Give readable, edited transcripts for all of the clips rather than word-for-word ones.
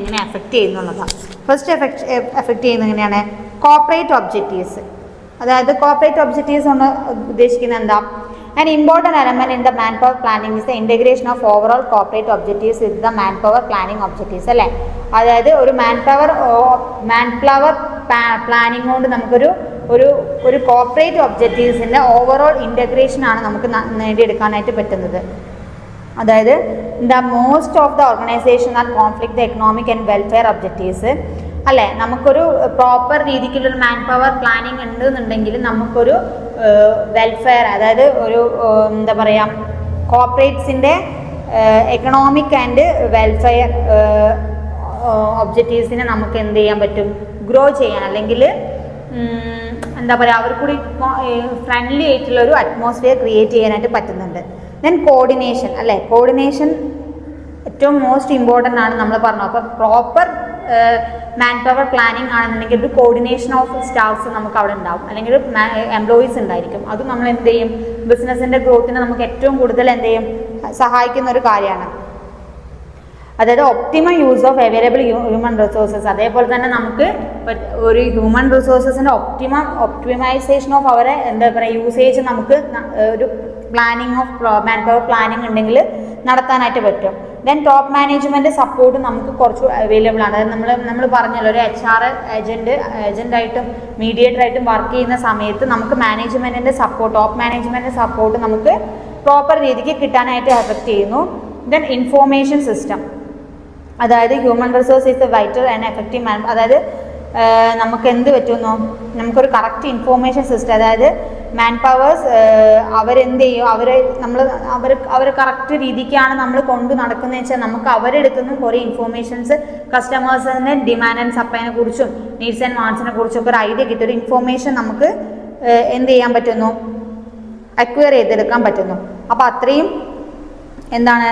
എങ്ങനെ effect ചെയ്യുന്നുള്ളതാണ്. First effect ചെയ്യുന്നത് എങ്ങനെയാണ്? Corporate objectives. അതായത് കോർപ്പറേറ്റ് ഒബ്ജക്റ്റീവ്സ് കൊണ്ട് ഉദ്ദേശിക്കുന്നത് എന്താ? An important element in the manpower planning is the integration of overall corporate objectives with the manpower planning objectives. അല്ലേ? അതായത് ഒരു മാൻപവർ പ്ലാനിങ് കൊണ്ട് നമുക്കൊരു ഒരു കോർപ്പറേറ്റ് ഒബ്ജക്റ്റീവ്സിൻ്റെ ഓവറോൾ ഇൻ്റഗ്രേഷൻ ആണ് നമുക്ക് നേടിയെടുക്കാനായിട്ട് പറ്റുന്നത്. അതായത് the most of the organisation are conflict the economic and welfare objectives. അല്ലേ? നമുക്കൊരു പ്രോപ്പർ രീതിക്കുള്ളൊരു മാൻ പവർ പ്ലാനിങ് ഉണ്ട് എന്നുണ്ടെങ്കിൽ നമുക്കൊരു വെൽഫെയർ, അതായത് ഒരു എന്താ പറയുക, കോർപ്പറേറ്റ്സിൻ്റെ എക്കണോമിക് ആൻഡ് വെൽഫെയർ ഒബ്ജക്റ്റീവ്സിനെ നമുക്ക് എന്ത് ചെയ്യാൻ പറ്റും? ഗ്രോ ചെയ്യാൻ, അല്ലെങ്കിൽ എന്താ പറയുക, അവർക്കൂടി ഫ്രണ്ട്ലി ആയിട്ടുള്ളൊരു അറ്റ്മോസ്ഫിയർ ക്രിയേറ്റ് ചെയ്യാനായിട്ട് പറ്റുന്നുണ്ട്. Then coordination. അല്ലേ? കോർഡിനേഷൻ ഏറ്റവും മോസ്റ്റ് ഇമ്പോർട്ടൻ്റ് ആണ് നമ്മൾ പറഞ്ഞു. അപ്പോൾ പ്രോപ്പർ മാൻ പവർ പ്ലാനിങ് ആണെന്നുണ്ടെങ്കിൽ ഒരു കോർഡിനേഷൻ ഓഫ് സ്റ്റാഫ്സ് നമുക്ക് അവിടെ ഉണ്ടാവും, അല്ലെങ്കിൽ എംപ്ലോയീസ് ഉണ്ടായിരിക്കും. അത് നമ്മൾ എന്ത് ചെയ്യും? ബിസിനസ്സിൻ്റെ ഗ്രോത്തിന് നമുക്ക് ഏറ്റവും കൂടുതൽ എന്ത് ചെയ്യും? സഹായിക്കുന്ന ഒരു കാര്യമാണ്. അതായത് optimum use of available human resources. അതേപോലെ തന്നെ നമുക്ക് ഒരു ഹ്യൂമൻ റിസോഴ്സസിൻ്റെ ഒപ്റ്റിമൈസേഷൻ ഓഫ് അവരെ എന്താ പറയുക യൂസേജ് നമുക്ക് ഒരു planning of man power planning ഉണ്ടെങ്കിൽ നടത്താനായിട്ട് പറ്റും. ദെൻ ടോപ്പ് മാനേജ്മെൻറ്റ് സപ്പോർട്ട് നമുക്ക് കുറച്ച് അവൈലബിൾ ആണ്. അതായത് നമ്മൾ പറഞ്ഞല്ലോ, ഒരു HR ഏജൻ്റായിട്ടും മീഡിയേറ്ററായിട്ടും വർക്ക് ചെയ്യുന്ന സമയത്ത് നമുക്ക് മാനേജ്മെൻറ്റിൻ്റെ സപ്പോർട്ട്, ടോപ്പ് മാനേജ്മെൻറ്റിൻ്റെ സപ്പോർട്ട് നമുക്ക് പ്രോപ്പർ രീതിക്ക് കിട്ടാനായിട്ട് എഫക്റ്റ് ചെയ്യുന്നു. Then information system. അതായത് human resource is a vital and effective അതായത് നമുക്ക് എന്ത് പറ്റുന്നു? നമുക്കൊരു കറക്റ്റ് ഇൻഫോർമേഷൻ സിസ്റ്റം, അതായത് മാൻ പവേഴ്സ് അവരെന്ത് ചെയ്യും? അവർ കറക്റ്റ് രീതിക്കാണ് നമ്മൾ കൊണ്ട് നടക്കുന്നത് വെച്ചാൽ നമുക്ക് അവരെടുക്കുന്ന കുറേ ഇൻഫോർമേഷൻസ്, കസ്റ്റമേഴ്സിൻ്റെ ഡിമാൻഡ് ആൻഡ് സപ്ലൈനെ കുറിച്ചും നീഡ്സ് ആൻഡ് വാണ്ട്സിനെ കുറിച്ചൊക്കെ ഒരു ഐഡിയ കിട്ടും. ഒരു ഇൻഫോർമേഷൻ നമുക്ക് എന്ത് ചെയ്യാൻ പറ്റുന്നു? അക്വയർ ചെയ്തെടുക്കാൻ പറ്റുന്നു. അപ്പോൾ അത്രയും എന്താണ്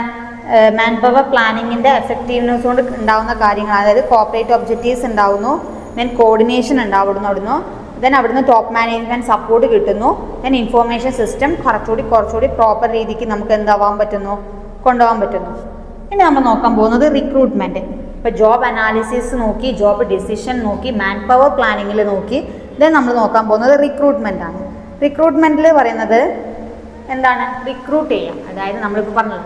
മാൻ പവർ പ്ലാനിങ്ങിൻ്റെ എഫക്റ്റീവ്നെസ് കൊണ്ട് ഉണ്ടാകുന്ന കാര്യങ്ങൾ. അതായത് കോർപ്പറേറ്റ് ഒബ്ജക്റ്റീവ്സ് ഉണ്ടാവുന്നു, ദെൻ കോർഡിനേഷൻ ഉണ്ടാവുന്നു, ദെൻ അവിടുന്ന് ടോപ്പ് മാനേജ്മെൻറ്റ് സപ്പോർട്ട് കിട്ടുന്നു, ദെൻ ഇൻഫോർമേഷൻ സിസ്റ്റം കുറച്ചുകൂടി പ്രോപ്പർ രീതിക്ക് നമുക്ക് എന്താവാൻ പറ്റുന്നു? കൊണ്ടുപോകാൻ പറ്റുന്നു. ഇനി നമ്മൾ നോക്കാൻ പോകുന്നത് റിക്രൂട്ട്മെൻറ്റ്. ഇപ്പോൾ ജോബ് അനാലിസിസ് നോക്കി, ജോബ് ഡിസിഷൻ നോക്കി, മാൻ പവർ പ്ലാനിങ്ങിൽ നോക്കി, ദെൻ നമ്മൾ നോക്കാൻ പോകുന്നത് റിക്രൂട്ട്മെൻ്റ് ആണ്. റിക്രൂട്ട്മെൻറ്റിൽ പറയുന്നത് എന്താണ്? റിക്രൂട്ട് ചെയ്യാം. അതായത് നമ്മളിപ്പോൾ പറഞ്ഞത്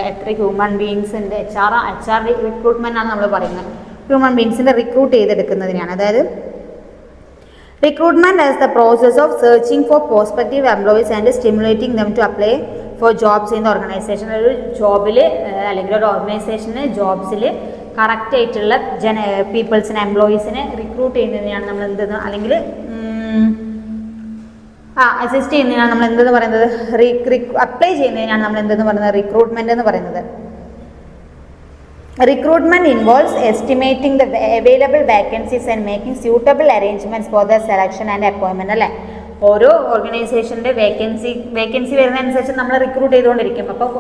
എത്ര ഹ്യൂമൻ ബീയിങ്സ് ഉണ്ട്, HR റിക്രൂട്ട്മെൻ്റ് ആണ് നമ്മൾ പറയുന്നത്. ഹ്യൂമൻ ബീയിങ്സിൻ്റെ റിക്രൂട്ട് ചെയ്തെടുക്കുന്നതിനാണ്. അതായത് recruitment as the process of searching for prospective employees and stimulating them to apply for jobs in the organization. ഒരു ജോബിൽ അല്ലെങ്കിൽ ഒരു ഓർഗനൈസേഷന് ജോബ്സിൽ കറക്റ്റ് ആയിട്ടുള്ള പീപ്പിൾസിനെ, എംപ്ലോയീസിനെ റിക്രൂട്ട് ചെയ്യുന്നതിനാണ് നമ്മൾ എന്തെന്ന്, അല്ലെങ്കിൽ അസിസ്റ്റ് ചെയ്യുന്നതിനാണ് നമ്മൾ എന്തെന്ന് പറയുന്നത്? അപ്ലൈ ചെയ്യുന്നതിനാണ് നമ്മൾ എന്തെന്ന് പറയുന്നത്? റിക്രൂട്ട്മെൻറ്റ് എന്ന് പറയുന്നത്. Recruitment involves estimating the available vacancies and making suitable arrangements for the selection and appointment. അല്ലേ? ഓരോ ഓർഗനൈസേഷൻ്റെ വേക്കൻസി വരുന്നതനുസരിച്ച് നമ്മൾ റിക്രൂട്ട് ചെയ്തുകൊണ്ടിരിക്കും. അപ്പോൾ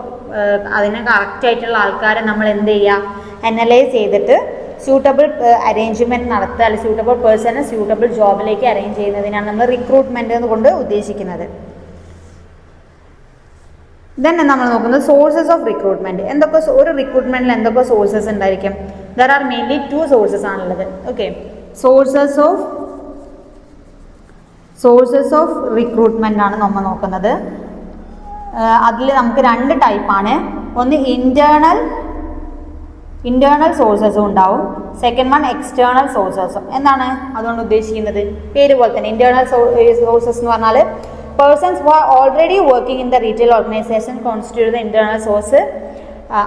അതിന് കറക്റ്റായിട്ടുള്ള ആൾക്കാരെ നമ്മൾ എന്ത് ചെയ്യുക? അനലൈസ് ചെയ്തിട്ട് സ്യൂട്ടബിൾ അറേഞ്ച്മെൻറ്റ് നടത്തുക, അല്ലെങ്കിൽ സ്യൂട്ടബിൾ പേഴ്സണെ സ്യൂട്ടബിൾ ജോബിലേക്ക് അറേഞ്ച് ചെയ്യുന്നതിനാണ് നമ്മൾ റിക്രൂട്ട്മെൻറ്റ് കൊണ്ട് ഉദ്ദേശിക്കുന്നത്. ദെൻ നമ്മൾ നോക്കുന്നത് സോഴ്സസ് ഓഫ് റിക്രൂട്ട്മെൻറ്റ്. ഒരു റിക്രൂട്ട്മെൻറ്റിൽ എന്തൊക്കെ സോഴ്സസ് ഉണ്ടായിരിക്കും? ദർ ആർ മെയിൻലി 2 സോഴ്സസ് ആണുള്ളത്. ഓക്കെ, സോഴ്സസ് ഓഫ് റിക്രൂട്ട്മെൻ്റ് ആണ് നമ്മൾ നോക്കുന്നത്. അതിൽ നമുക്ക് 2 ടൈപ്പാണ്. ഒന്ന് ഇന്റേണൽ സോഴ്സസും ഉണ്ടാവും, സെക്കൻഡ് വൺ എക്സ്റ്റേണൽ സോഴ്സസും. എന്താണ് അതുകൊണ്ട് ഉദ്ദേശിക്കുന്നത്? പേര് പോലെ തന്നെ ഇന്റേണൽ സോഴ്സസ് എന്ന് പറഞ്ഞാൽ persons who are already working in the retail organisation constitute the internal source.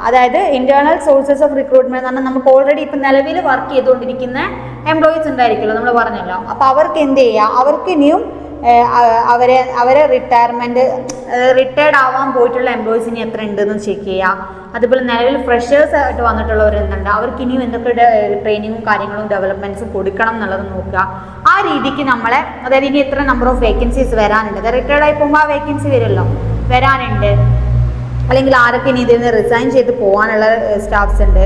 അതായത് ഇന്റേണൽ സോഴ്സസ് ഓഫ് റിക്രൂട്ട്മെന്റ് എന്ന് പറഞ്ഞാൽ നമുക്ക് ഓൾറെഡി ഇപ്പം നിലവിൽ വർക്ക് ചെയ്തുകൊണ്ടിരിക്കുന്ന എംപ്ലോയീസ് ഉണ്ടായിരിക്കുമല്ലോ, നമ്മൾ പറഞ്ഞല്ലോ. അപ്പോൾ അവർക്ക് എന്ത് ചെയ്യുക? അവർക്ക് ഇനിയും അവരെ റിട്ടയർഡ് ആവാൻ പോയിട്ടുള്ള എംപ്ലോയീസ് ഇനി എത്ര ഉണ്ടെന്ന് ചെക്ക് ചെയ്യുക. അതുപോലെ നിലവിൽ ഫ്രഷേഴ്സ് ആയിട്ട് വന്നിട്ടുള്ളവർ എന്തുണ്ട്, അവർക്ക് ഇനിയും എന്തൊക്കെ ട്രെയിനിങ്ങും കാര്യങ്ങളും ഡെവലപ്മെൻറ്റ്സും കൊടുക്കണം എന്നുള്ളത് നോക്കുക. ആ രീതിക്ക് നമ്മളെ, അതായത് ഇനി എത്ര നമ്പർ ഓഫ് വേക്കൻസീസ് വരാനുണ്ട്, അത് റിട്ടയർഡ് ആയി പോകുമ്പോൾ ആ വേക്കൻസി വരാനുണ്ട്, അല്ലെങ്കിൽ ആരൊക്കെ ഇനി ഇതിൽ നിന്ന് റിസൈൻ ചെയ്ത് പോകാനുള്ള സ്റ്റാഫ്സ് ഉണ്ട്,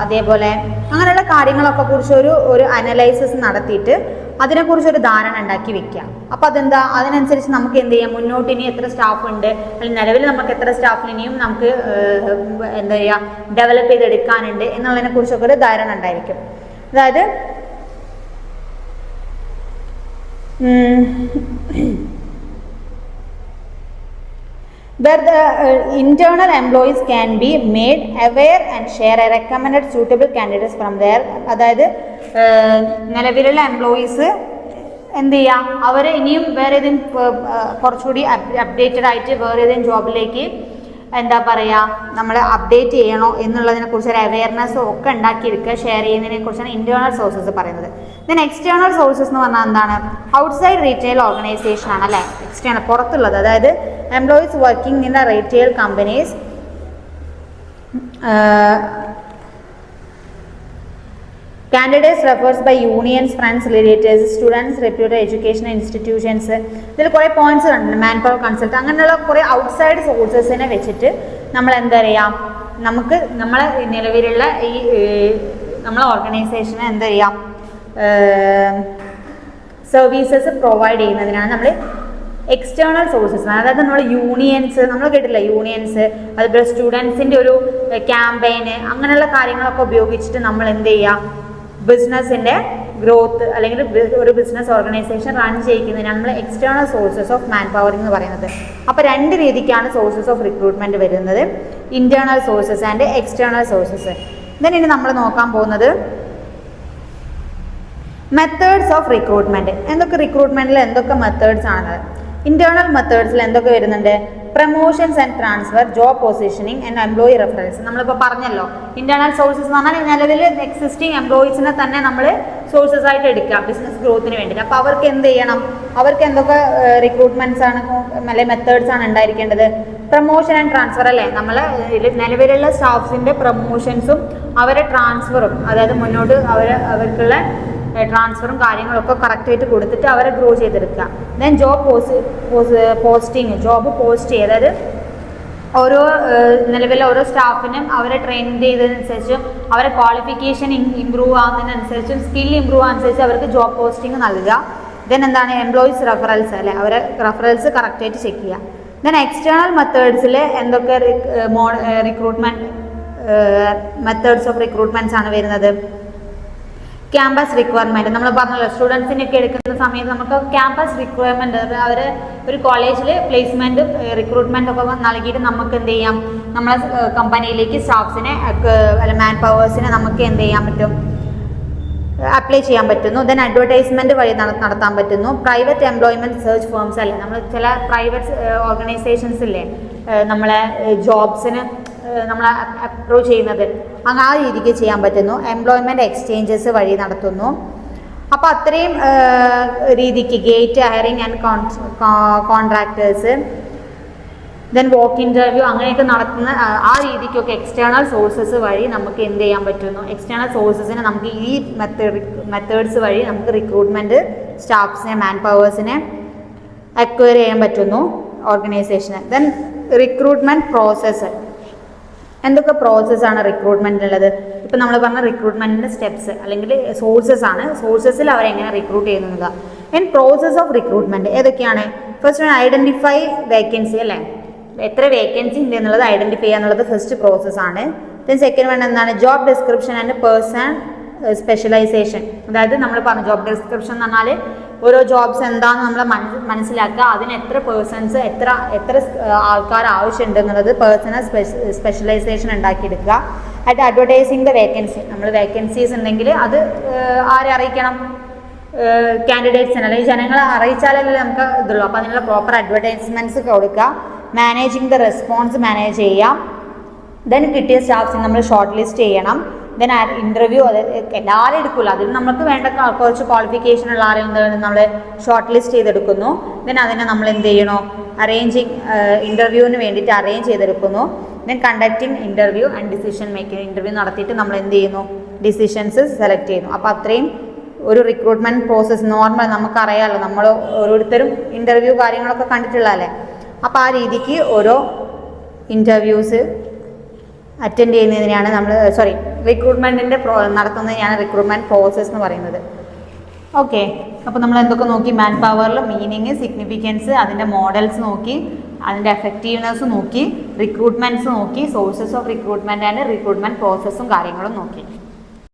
അതേപോലെ അങ്ങനെയുള്ള കാര്യങ്ങളൊക്കെ കുറിച്ച് ഒരു അനലൈസിസ് നടത്തിയിട്ട് അതിനെക്കുറിച്ചൊരു ധാരണ ഉണ്ടാക്കി വെക്കുക. അപ്പോൾ അതെന്താ, അതിനനുസരിച്ച് നമുക്ക് എന്ത് ചെയ്യാം, മുന്നോട്ട് ഇനി എത്ര സ്റ്റാഫ് ഉണ്ട്, അല്ലെങ്കിൽ നിലവിൽ നമുക്ക് എത്ര സ്റ്റാഫിന് ഇനിയും നമുക്ക് എന്താ ചെയ്യുക ഡെവലപ്പ് ചെയ്തെടുക്കാനുണ്ട് എന്നുള്ളതിനെ കുറിച്ചൊക്കെ ഒരു ധാരണ ഉണ്ടായിരിക്കും. അതായത് where the internal employees can be made aware and share a recommended suitable candidates from there. അതായത് നിലവിലുള്ള എംപ്ലോയീസ് എന്ത് ചെയ്യുക, അവർ ഇനിയും വേറെ ഏതെങ്കിലും കുറച്ചുകൂടി അപ്ഡേറ്റഡ് ആയിട്ട് വേറെ ഏതെങ്കിലും ജോബിലേക്ക് എന്താ പറയുക നമ്മൾ അപ്ഡേറ്റ് ചെയ്യണോ എന്നുള്ളതിനെ കുറിച്ച് ഒരു അവയർനെസ് ഒക്കെ ഉണ്ടാക്കിയെടുക്കുക, ഷെയർ ചെയ്യുന്നതിനെ കുറിച്ചാണ് ഇന്റേണൽ സോഴ്സസ് പറയുന്നത്. ദെൻ എക്സ്റ്റേണൽ സോഴ്സസ് എന്ന് പറഞ്ഞാൽ എന്താണ്, ഔട്ട്സൈഡ് റീറ്റെയിൽ ഓർഗനൈസേഷൻ ആണ് അല്ലേ, എക്സ്റ്റേണൽ പുറത്തുള്ളത്. അതായത് employees working in the retail companies candidates refers by unions, friends, relatives, students, reputed education institutions. ഇതിൽ കുറേ പോയിന്റ്സ് കണ്ടിട്ടുണ്ട്, മാൻ പവർ കൺസൾട്ട്, അങ്ങനെയുള്ള കുറേ ഔട്ട്സൈഡ് സോഴ്സസിനെ വെച്ചിട്ട് നമ്മൾ എന്താ പറയുക, നമുക്ക് നമ്മളെ നിലവിലുള്ള ഈ നമ്മളെ ഓർഗനൈസേഷന് എന്താ ചെയ്യാം സർവീസസ് പ്രൊവൈഡ് ചെയ്യുന്നതിനാണ് നമ്മൾ എക്സ്റ്റേണൽ സോഴ്സസ്. അതായത് നമ്മൾ യൂണിയൻസ്, നമ്മൾ കേട്ടില്ല യൂണിയൻസ്, അതുപോലെ സ്റ്റുഡൻസിൻ്റെ ഒരു ക്യാമ്പയിന്, അങ്ങനെയുള്ള കാര്യങ്ങളൊക്കെ ഉപയോഗിച്ചിട്ട് നമ്മൾ എന്ത് ചെയ്യുക ബിസിനസ്സിൻ്റെ ഗ്രോത്ത് അല്ലെങ്കിൽ ഒരു ബിസിനസ് ഓർഗനൈസേഷൻ റൺ ചെയ്യിക്കുന്നതിനാണ് നമ്മൾ external sources of man power എന്ന് പറയുന്നത്. അപ്പോൾ രണ്ട് രീതിക്കാണ് സോഴ്സസ് ഓഫ് റിക്രൂട്ട്മെൻറ്റ് വരുന്നത്, internal sources and external sources. Then ഇനി നമ്മൾ നോക്കാൻ പോകുന്നത് മെത്തേഡ്സ് ഓഫ് റിക്രൂട്ട്മെൻറ്റ്. എന്തൊക്കെ റിക്രൂട്ട്മെൻറ്റിൽ എന്തൊക്കെ മെത്തേഡ്സ് ആണ്. ഇൻറ്റേർണൽ മെത്തേഡ്സിൽ എന്തൊക്കെ വരുന്നുണ്ട്, promotions and transfer, job positioning and employee reference. നമ്മളിപ്പോൾ പറഞ്ഞല്ലോ ഇൻറ്റേർണൽ സോഴ്സസ് എന്ന് പറഞ്ഞാൽ നിലവിൽ എക്സിസ്റ്റിംഗ് എംപ്ലോയീസിനെ തന്നെ നമ്മൾ സോഴ്സസ് ആയിട്ട് എടുക്കുക ബിസിനസ് ഗ്രോത്തിന് വേണ്ടിയിട്ട്. അപ്പോൾ അവർക്ക് എന്ത് ചെയ്യണം, അവർക്ക് എന്തൊക്കെ റിക്രൂട്ട്മെൻറ്റ്സ് ആണ് അല്ലെങ്കിൽ മെത്തേഡ്സ് ആണ് ഉണ്ടായിരിക്കേണ്ടത്, പ്രൊമോഷൻ ആൻഡ് ട്രാൻസ്ഫർ അല്ലേ, നമ്മൾ നിലവിലുള്ള സ്റ്റാഫ്സിൻ്റെ പ്രൊമോഷൻസും അവരെ ട്രാൻസ്ഫറും, അതായത് മുന്നോട്ട് അവർക്കുള്ള ട്രാൻസ്ഫറും കാര്യങ്ങളൊക്കെ കറക്റ്റായിട്ട് കൊടുത്തിട്ട് അവരെ ഗ്രോ ചെയ്തെടുക്കുക. Then job posting, job post ചെയ്യുക, അതായത് ഓരോ നിലവിലെ ഓരോ സ്റ്റാഫിനും അവരെ ട്രെയിൻ ചെയ്തതിനനുസരിച്ചും അവരെ ക്വാളിഫിക്കേഷൻ ഇമ്പ്രൂവ് ആവുന്നതിനനുസരിച്ചും സ്കിൽ ഇമ്പ്രൂവ് അനുസരിച്ച് അവർക്ക് ജോബ് പോസ്റ്റിംഗ് നൽകുക. ദെൻ എന്താണ് എംപ്ലോയീസ് റെഫറൽസ് അല്ലേ, അവരെ റെഫറൽസ് കറക്റ്റായിട്ട് ചെക്ക് ചെയ്യുക. ദെൻ എക്സ്റ്റേണൽ മെത്തേഡ്സിൽ എന്തൊക്കെ റിക്രൂട്ട്മെൻറ്റ് മെത്തേഡ്സ് ഓഫ് റിക്രൂട്ട്മെൻറ്റ്സ് ആണ് വരുന്നത്, ക്യാമ്പസ് റിക്വയർമെൻറ്റ്. നമ്മൾ പറഞ്ഞല്ലോ സ്റ്റുഡൻസിനൊക്കെ എടുക്കുന്ന സമയത്ത് നമുക്ക് ക്യാമ്പസ് റിക്വയർമെൻറ്റ്, അവർ ഒരു കോളേജിൽ പ്ലേസ്മെൻറ്റും റിക്രൂട്ട്മെൻറ്റും ഒക്കെ നൽകിയിട്ട് നമുക്ക് എന്ത് ചെയ്യാം, നമ്മളെ കമ്പനിയിലേക്ക് സ്റ്റാഫ്സിനെ അല്ല മാൻ പവേഴ്സിനെ നമുക്ക് എന്ത് ചെയ്യാൻ പറ്റും, അപ്ലൈ ചെയ്യാൻ പറ്റുന്നു. ദെൻ അഡ്വർടൈസ്മെൻറ്റ് വഴി നടത്താൻ പറ്റുന്നു. പ്രൈവറ്റ് എംപ്ലോയ്മെൻറ്റ് സെർച്ച് ഫേംസ് അല്ലേ, നമ്മൾ ചില പ്രൈവറ്റ് ഓർഗനൈസേഷൻസ് ഇല്ലേ നമ്മളെ ജോബ്സിന് നമ്മൾ അപ്രോച്ച് ചെയ്യുന്നത്, അങ്ങനെ ആ രീതിക്ക് ചെയ്യാൻ പറ്റുന്നു. എംപ്ലോയ്മെൻറ്റ് എക്സ്ചേഞ്ചസ് വഴി നടത്തുന്നു. അപ്പോൾ അത്രയും രീതിക്ക് gate hiring and contractors, then walk interview അങ്ങനെയൊക്കെ നടത്തുന്ന ആ രീതിക്കൊക്കെ എക്സ്റ്റേണൽ സോഴ്സസ് വഴി നമുക്ക് എന്ത് ചെയ്യാൻ പറ്റുന്നു, എക്സ്റ്റേണൽ സോഴ്സസിനെ നമുക്ക് ഈ മെത്തേഡ്സ് വഴി നമുക്ക് റിക്രൂട്ട്മെൻറ്റ് സ്റ്റാഫ്സിനെ മാൻ പവേഴ്സിനെ അക്വയർ ചെയ്യാൻ പറ്റുന്നു ഓർഗനൈസേഷന്. ദെൻ റിക്രൂട്ട്മെൻറ്റ് പ്രോസസ്സ്, എന്തൊക്കെ പ്രോസസ്സാണ് റിക്രൂട്ട്മെൻറ്റിലുള്ളത്. ഇപ്പം നമ്മൾ പറഞ്ഞ റിക്രൂട്ട്മെൻറ്റിൻ്റെ സ്റ്റെപ്സ് അല്ലെങ്കിൽ സോഴ്സസ് ആണ്, സോഴ്സസിൽ അവരെങ്ങനെ റിക്രൂട്ട് ചെയ്യുന്നത്. ആൻഡ് പ്രോസസ് ഓഫ് റിക്രൂട്ട്മെൻറ്റ് ഏതൊക്കെയാണ്, ഫസ്റ്റ് ഐഡൻറ്റിഫൈ വേക്കൻസി അല്ലേ, എത്ര വേക്കൻസി ഉണ്ട് എന്നുള്ളത് ഐഡൻറ്റിഫൈ ചെയ്യുക എന്നുള്ളത് ഫസ്റ്റ് പ്രോസസ്സാണ്. ദെൻ സെക്കൻഡ് വൺ എന്താണ്, job description and person specialisation. അതായത് നമ്മൾ പറഞ്ഞു ജോബ് ഡിസ്ക്രിപ്ഷൻ എന്ന് പറഞ്ഞാൽ ഓരോ ജോബ്സ് എന്താണെന്ന് നമ്മൾ മനസ്സിലാക്കുക, അതിന് എത്ര പേഴ്സൺസ് എത്ര ആൾക്കാർ ആവശ്യമുണ്ട് എന്നുള്ളത് പേഴ്സണൽ സ്പെഷ്യലൈസേഷൻ ഉണ്ടാക്കിയെടുക്കുക. ആയിട്ട് അഡ്വർടൈസിങ് ദ വേക്കൻസി, നമ്മൾ വേക്കൻസീസ് ഉണ്ടെങ്കിൽ അത് ആരെ അറിയിക്കണം, കാൻഡിഡേറ്റ്സിന് അല്ലെങ്കിൽ ജനങ്ങളെ അറിയിച്ചാലല്ലേ നമുക്ക് ഇതുള്ളൂ. അപ്പോൾ അതിനുള്ള പ്രോപ്പർ അഡ്വർടൈസ്മെൻറ്റ്സ് കൊടുക്കുക. മാനേജിങ് ദ റെസ്പോൺസ് മാനേജ് ചെയ്യാം. ദെൻ കിട്ടിയ സ്റ്റാഫ്സിന് നമ്മൾ ഷോർട്ട് ലിസ്റ്റ് ചെയ്യണം. ദെൻ ഇൻ്റർവ്യൂ, അത് എല്ലാവരും എടുക്കില്ല, അതിൽ നമുക്ക് വേണ്ട കുറച്ച് ക്വാളിഫിക്കേഷൻ ഉള്ള ആരെയും നമ്മൾ ഷോർട്ട് ലിസ്റ്റ് ചെയ്തെടുക്കുന്നു. ദെൻ അതിനെ നമ്മൾ എന്ത് ചെയ്യണോ, അറേഞ്ചിങ് ഇൻ്റർവ്യൂവിന് വേണ്ടിയിട്ട് അറേഞ്ച് ചെയ്തെടുക്കുന്നു. Then conducting interview and decision making, interview നടത്തിയിട്ട് നമ്മൾ എന്ത് ചെയ്യുന്നു, ഡിസിഷൻസ് സെലക്ട് ചെയ്യുന്നു. അപ്പോൾ അത്രയും ഒരു റിക്രൂട്ട്മെൻറ്റ് പ്രോസസ്സ് നോർമൽ നമുക്കറിയാമല്ലോ, നമ്മൾ ഓരോരുത്തരും ഇൻ്റർവ്യൂ കാര്യങ്ങളൊക്കെ കണ്ടിട്ടുള്ളതല്ലേ. അപ്പോൾ ആ രീതിക്ക് ഓരോ ഇൻ്റർവ്യൂസ് അറ്റൻഡ് ചെയ്യുന്നതിനെയാണ് നമ്മൾ റിക്രൂട്ട്മെൻറ്റിൻ്റെ നടത്തുന്നതിനെയാണ് റിക്രൂട്ട്മെൻറ്റ് പ്രോസസ്സ് എന്ന് പറയുന്നത്. ഓക്കെ, അപ്പോൾ നമ്മൾ എന്തൊക്കെ നോക്കി? മാൻ പവറിൽ മീനിങ്, സിഗ്നിഫിക്കൻസ്, അതിൻ്റെ മോഡൽസ് നോക്കി, അതിൻ്റെ എഫക്റ്റീവ്നെസ് നോക്കി, റിക്രൂട്ട്മെൻറ്റ്സ് നോക്കി, sources of recruitment and recruitment പ്രോസസ്സും കാര്യങ്ങളും നോക്കി.